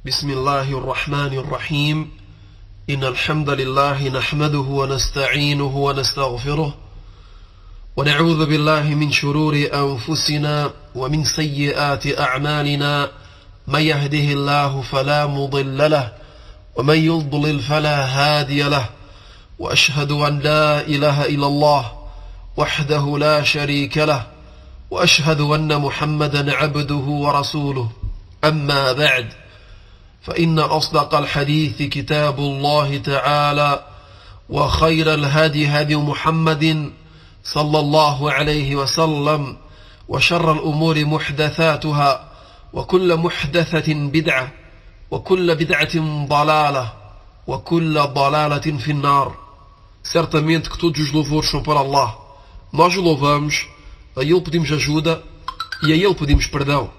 بسم الله الرحمن الرحيم إن الحمد لله نحمده ونستعينه ونستغفره ونعوذ بالله من شرور أنفسنا ومن سيئات أعمالنا من يهده الله فلا مضل له ومن يضلل فلا هادي له وأشهد أن لا إله إلا الله وحده لا شريك له وأشهد أن محمدا عبده ورسوله أما بعد فإن أصدق الحديث كتاب الله تعالى وخير الهدي هدي محمد صلى الله عليه وسلم وشر الأمور محدثاتها وكل محدثة بدعة وكل بدعة ضلالة وكل ضلالة في النار. Certamente que todos os louvores são para Allah. Nós o louvamos, a Ele pedimos ajuda e a Ele pedimos perdão.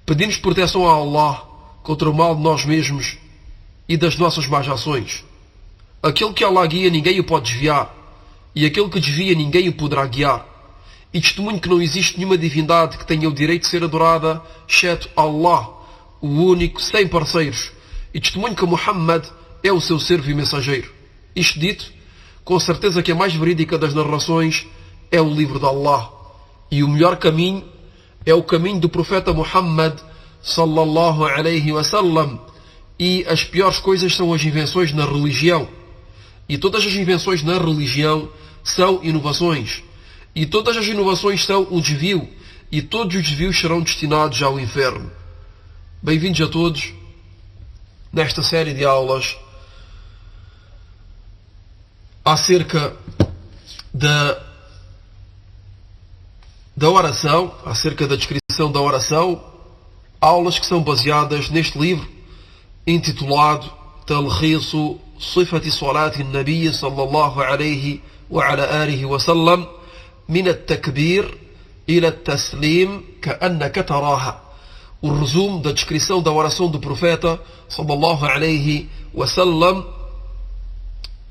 Pedimos proteção a Allah contra o mal de nós mesmos e das nossas más ações. Aquele que Allah guia, ninguém o pode desviar, e aquele que desvia, ninguém o poderá guiar. E testemunho que não existe nenhuma divindade que tenha o direito de ser adorada, exceto Allah, o único, sem parceiros. E testemunho que Muhammad é o seu servo e mensageiro. Isto dito, com certeza que a mais verídica das narrações é o livro de Allah. E o melhor caminho é o caminho do profeta Muhammad sallallahu alayhi wa sallam. E as piores coisas são as invenções na religião. E todas as invenções na religião são inovações. E todas as inovações são um desvio. E todos os desvios serão destinados ao inferno. Bem-vindos a todos nesta série de aulas acerca da oração, acerca da descrição da oração, aulas que são baseadas neste livro intitulado Talkhisu Sifati Salati Nabi sallallahu alayhi wa ala alihi wa sallam min at-takbir ila at-taslim ka'annaka taraha. O resumo da descrição da oração do profeta sallallahu alayhi wa sallam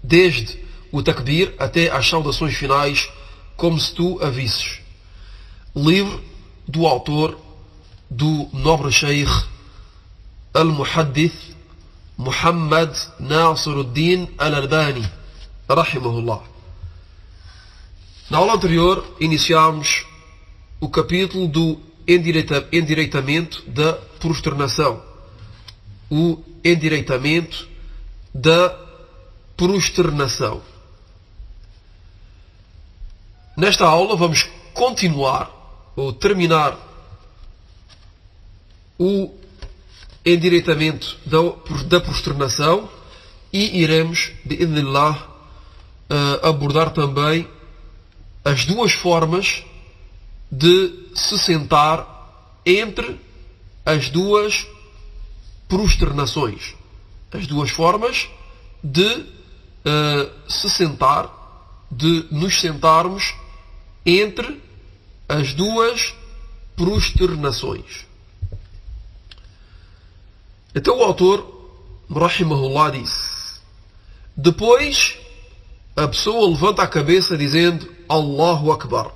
desde o takbir até às saudações finais, como se tu a visses. Livro do autor do nobre Sheikh Al-Muhaddith Muhammad Nasiruddin Al-Albani rahimahullah. Na aula anterior iniciámos o capítulo do endireitamento da prosternação. O endireitamento da prosternação. Nesta aula vamos continuar ou terminar o endireitamento da prosternação e iremos, bi'idhnillah, abordar também as duas formas de se sentar entre as duas prosternações. As duas formas de se sentar, de nos sentarmos entre as duas prosternações. Então o autor, rahimahullah, disse: depois a pessoa levanta a cabeça dizendo Allahu Akbar.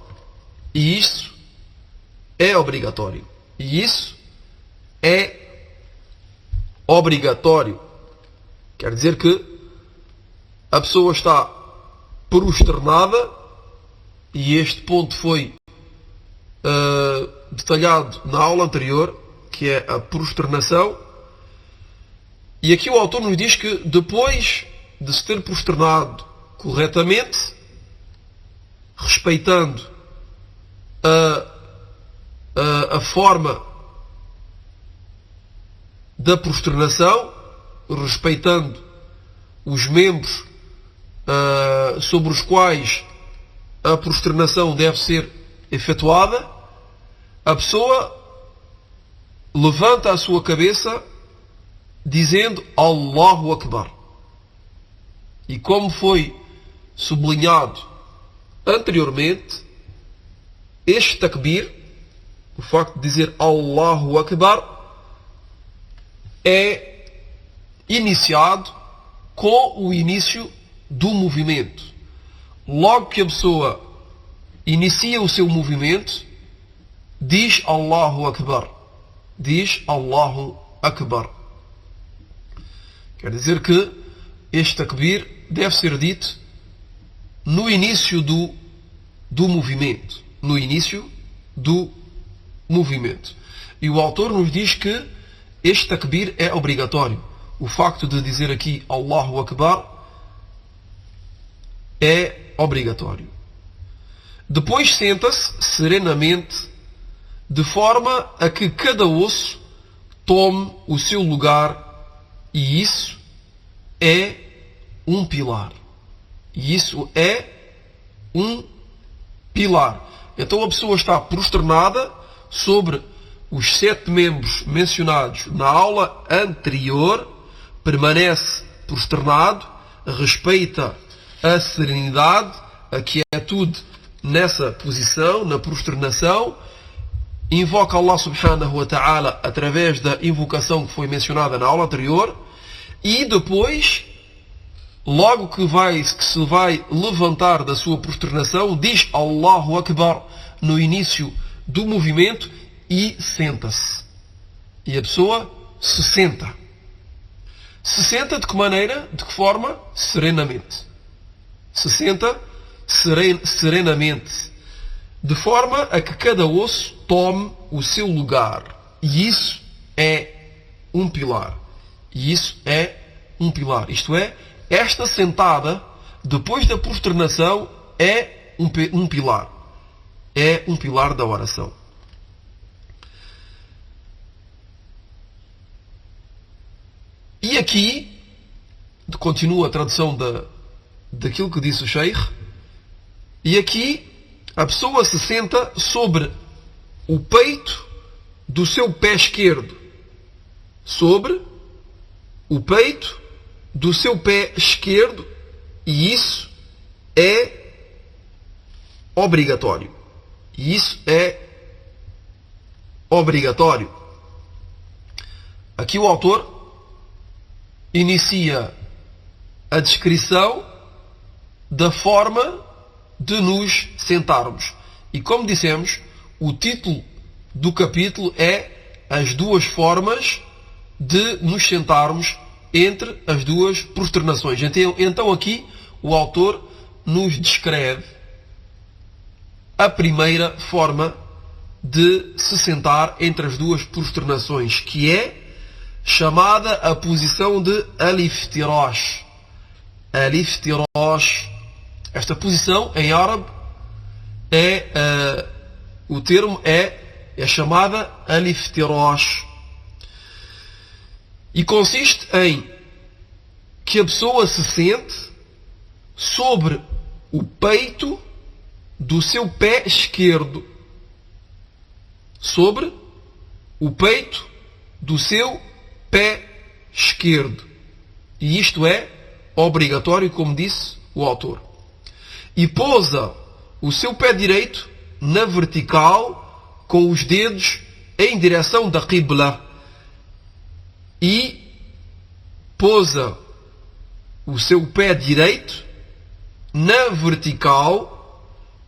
E isso é obrigatório. E isso é obrigatório. Quer dizer que a pessoa está prosternada, e este ponto foi detalhado na aula anterior, que é a prosternação. E aqui o autor nos diz que depois de se ter prosternado corretamente, respeitando a forma da prosternação, respeitando os membros sobre os quais a prosternação deve ser efetuada, a pessoa levanta a sua cabeça dizendo Allahu Akbar. E como foi sublinhado anteriormente, este takbir, o facto de dizer Allahu Akbar, é iniciado com o início do movimento. Logo que a pessoa inicia o seu movimento, diz Allahu Akbar. Diz Allahu Akbar. Quer dizer que este takbir deve ser dito no início do movimento. No início do movimento. E o autor nos diz que este takbir é obrigatório. O facto de dizer aqui Allahu Akbar é obrigatório. Depois senta-se serenamente, de forma a que cada osso tome o seu lugar, e isso é um pilar. E isso é um pilar. Então a pessoa está prosternada sobre os 7 membros mencionados na aula anterior, permanece prosternado, respeita a serenidade, a quietude nessa posição, na prosternação, invoca Allah subhanahu wa ta'ala através da invocação que foi mencionada na aula anterior, e depois, logo que se vai levantar da sua prosternação, diz Allahu Akbar no início do movimento e senta-se. E a pessoa se senta. Se senta de que maneira? De que forma? Serenamente. Se senta serenamente. De forma a que cada osso tome o seu lugar. E isso é um pilar. E isso é um pilar. Isto é, esta sentada, depois da prosternação, é um pilar. É um pilar da oração. E aqui, continua a tradução daquilo que disse o Sheikh, e aqui a pessoa se senta sobre o peito do seu pé esquerdo. Sobre o peito do seu pé esquerdo, e isso é obrigatório. E isso é obrigatório. Aqui o autor inicia a descrição da forma de nos sentarmos. E como dissemos, o título do capítulo é as duas formas de nos sentarmos entre as duas prosternações. Então aqui o autor nos descreve a primeira forma de se sentar entre as duas prosternações, que é chamada a posição de al-iftirash. Al-iftirash. Esta posição em árabe o termo é chamada al-iftirash. E consiste em que a pessoa se sente sobre o peito do seu pé esquerdo. Sobre o peito do seu pé esquerdo. E isto é obrigatório, como disse o autor. E pousa o seu pé direito na vertical com os dedos em direção da Qibla. E pousa o seu pé direito na vertical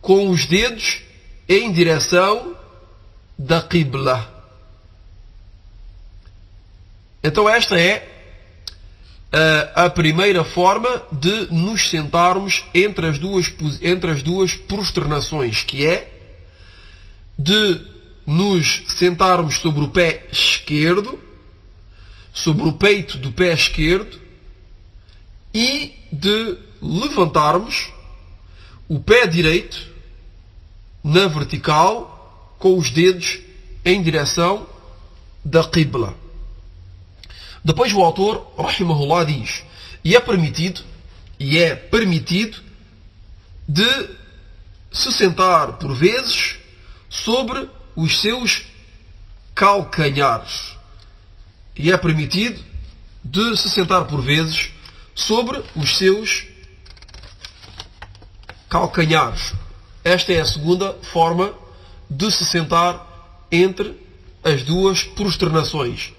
com os dedos em direção da Qibla. Então esta é a primeira forma de nos sentarmos entre as duas prosternações, que é de nos sentarmos sobre o pé esquerdo, sobre o peito do pé esquerdo, e de levantarmos o pé direito na vertical com os dedos em direção da Qibla. Depois o autor, rahimahullah, diz: e é permitido de se sentar por vezes sobre os seus calcanhares. E é permitido de se sentar por vezes sobre os seus calcanhares. Esta é a segunda forma de se sentar entre as duas prosternações,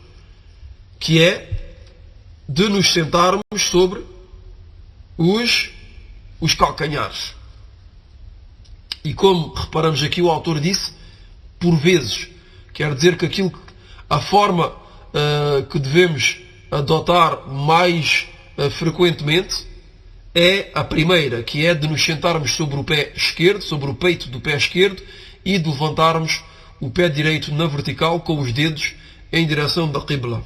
que é de nos sentarmos sobre os calcanhares. E como reparamos aqui, o autor disse por vezes. Quer dizer que a forma que devemos adotar mais frequentemente é a primeira, que é de nos sentarmos sobre o pé esquerdo, sobre o peito do pé esquerdo, e de levantarmos o pé direito na vertical com os dedos em direção da Qibla.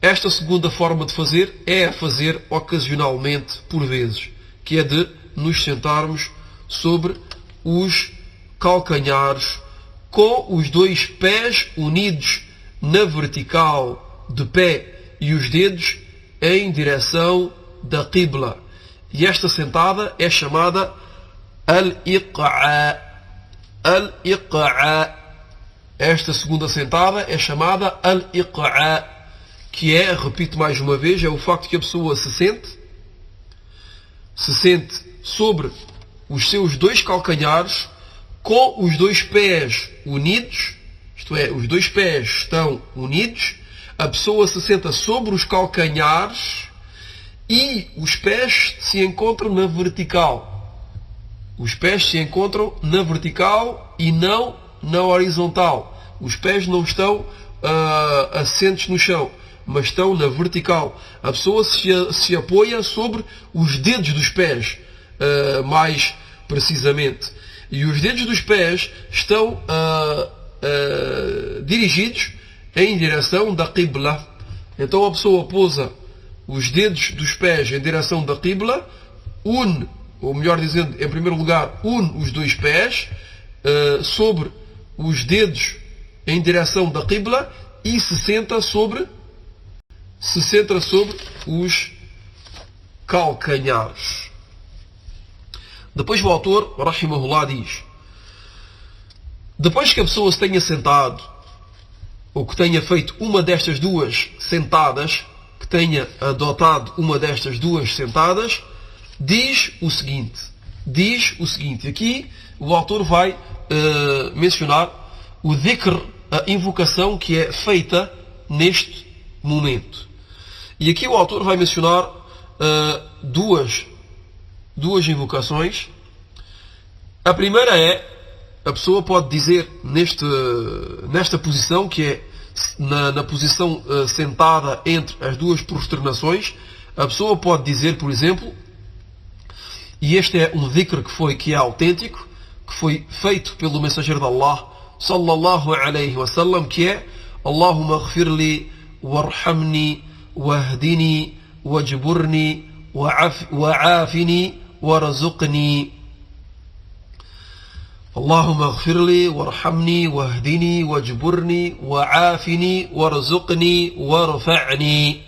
Esta segunda forma de fazer é a fazer ocasionalmente, por vezes, que é de nos sentarmos sobre os calcanhares com os dois pés unidos na vertical do pé e os dedos em direção da Qibla. E esta sentada é chamada al-iq'a. Al-iq'a. Esta segunda sentada é chamada al-iq'a, que é, repito mais uma vez, é o facto que a pessoa se sente sobre os seus dois calcanhares com os dois pés unidos, isto é, os dois pés estão unidos, a pessoa se senta sobre os calcanhares e os pés se encontram na vertical. Os pés se encontram na vertical e não na horizontal. Os pés não estão assentos no chão, mas estão na vertical. A pessoa se apoia sobre os dedos dos pés, mais precisamente. E os dedos dos pés estão dirigidos em direção da Qibla. Então a pessoa pousa os dedos dos pés em direção da Qibla, une, ou melhor dizendo, em primeiro lugar, une os dois pés sobre os dedos em direção da Qibla e se senta sobre os calcanhares. Depois o autor, rahimahullah, diz: depois que a pessoa se tenha sentado, ou que tenha feito uma destas duas sentadas, que tenha adotado uma destas duas sentadas, diz o seguinte. Aqui o autor vai mencionar o dhikr, a invocação que é feita neste momento. E aqui o autor vai mencionar duas invocações. A primeira é, a pessoa pode dizer nesta posição, que é na posição sentada entre as duas prosternações, a pessoa pode dizer, por exemplo, e este é um dhikr que é autêntico, que foi feito pelo mensageiro de Allah, sallallahu alayhi wa sallam, que é: Allahumma ghfirli, warhamni, wahdini, wajburni, wa'afini, warzuqni. Allahumma ghfirli, warhamni, wahdini, wajburni, wa'afini, warzuqni, warfa'ni.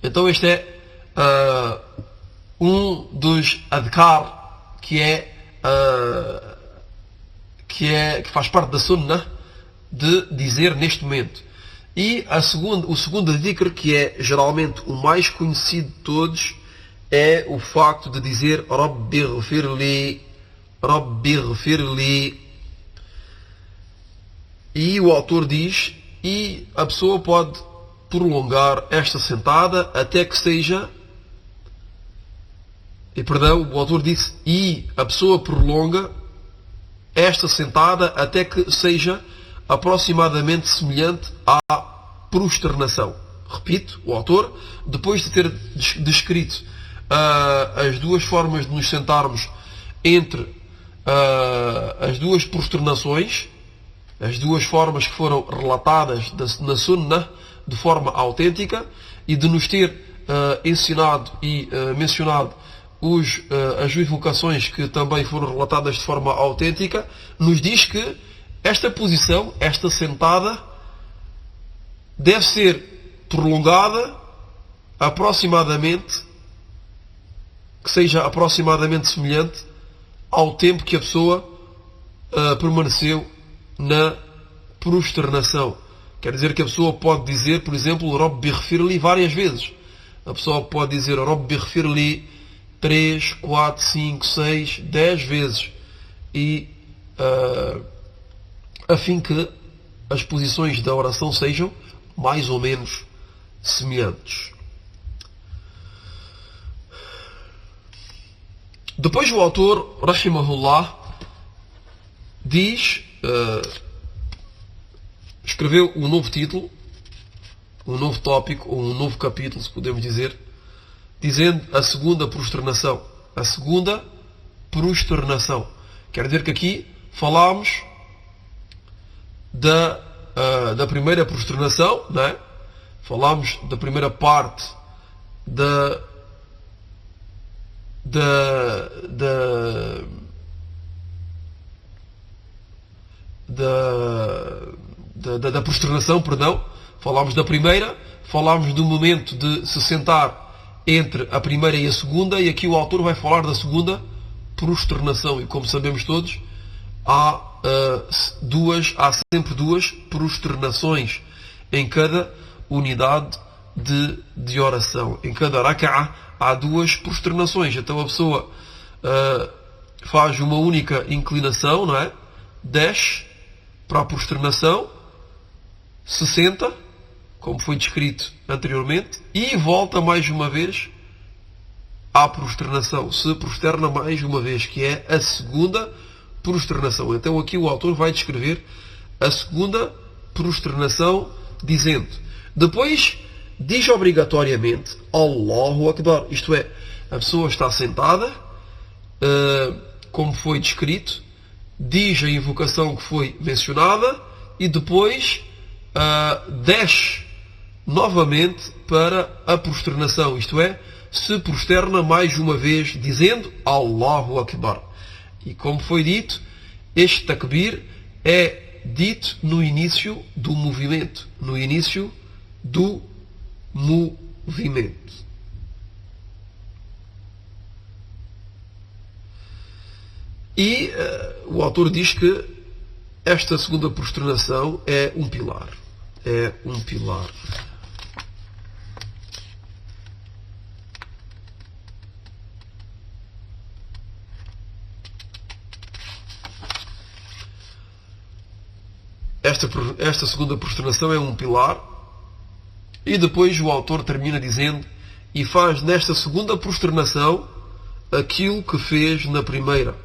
Então este é um dos adhkar que faz parte da sunnah de dizer neste momento. E o segundo dhikr, que é geralmente o mais conhecido de todos, é o facto de dizer Rabbi ghfirli, Rabbi ghfirli. E o autor diz, e a pessoa pode prolongar esta sentada até que seja, o autor disse, e a pessoa prolonga esta sentada até que seja aproximadamente semelhante à prosternação. Repito, o autor, depois de ter descrito as duas formas de nos sentarmos entre as duas prosternações, as duas formas que foram relatadas na Sunnah de forma autêntica, e de nos ter ensinado e mencionado as invocações que também foram relatadas de forma autêntica, nos diz que esta posição, esta sentada, deve ser prolongada aproximadamente, que seja aproximadamente semelhante ao tempo que a pessoa permaneceu na prosternação. Quer dizer que a pessoa pode dizer, por exemplo, Rabbi ghfirli várias vezes. A pessoa pode dizer Rabbi ghfirli 3, 4, 5, 6, 10 vezes. E a fim que as posições da oração sejam mais ou menos semelhantes. Depois o autor, rahimahullah, diz, escreveu um novo título, um novo tópico, ou um novo capítulo, se podemos dizer, dizendo a segunda prosternação. A segunda prosternação. Quer dizer que aqui falámos da primeira prosternação, não é? Falámos da primeira parte da prosternação, perdão. Falámos da primeira, falámos do momento de se sentar entre a primeira e a segunda, e aqui o autor vai falar da segunda prosternação. E como sabemos todos, há sempre duas prosternações em cada unidade de oração. Em cada raka'a há duas prosternações. Então a pessoa faz uma única inclinação, não é? Desce para a prosternação, se senta, como foi descrito anteriormente, e volta mais uma vez à prosternação. Se prosterna mais uma vez, que é a segunda prosternação. Então aqui o autor vai descrever a segunda prosternação, dizendo: depois diz obrigatoriamente Allahu Akbar. Isto é, a pessoa está sentada, como foi descrito, diz a invocação que foi mencionada e depois desce novamente para a prosternação. Isto é, se prosterna mais uma vez dizendo Allahu Akbar. E como foi dito, este takbir é dito no início do movimento. No início do movimento. E o autor diz que esta segunda prosternação é um pilar. É um pilar. Esta segunda prosternação é um pilar. E depois o autor termina dizendo: e faz nesta segunda prosternação aquilo que fez na primeira.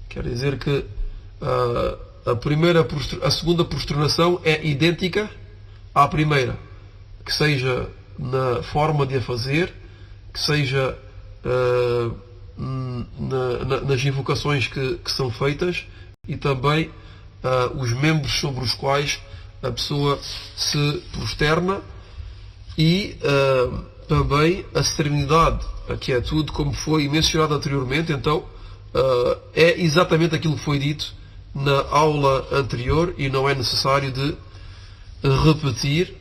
Quer dizer que a segunda prosternação é idêntica à primeira, que seja na forma de a fazer, que seja nas invocações que são feitas, e também os membros sobre os quais a pessoa se prosterna, e também a serenidade, a quietude, como foi mencionado anteriormente. Então é exatamente aquilo que foi dito na aula anterior e não é necessário de repetir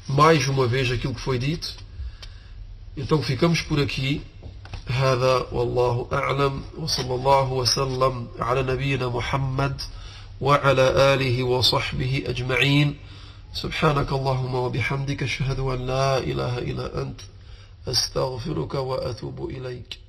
mais uma vez aquilo que foi dito. Então ficamos por aqui. هذا والله أعلم وصلى الله وسلم على نبينا محمد وعلى آله وصحبه أجمعين. سبحانك اللهم وبحمدك أشهد أن لا إله إلا أنت أستغفرك وأتوب إليك.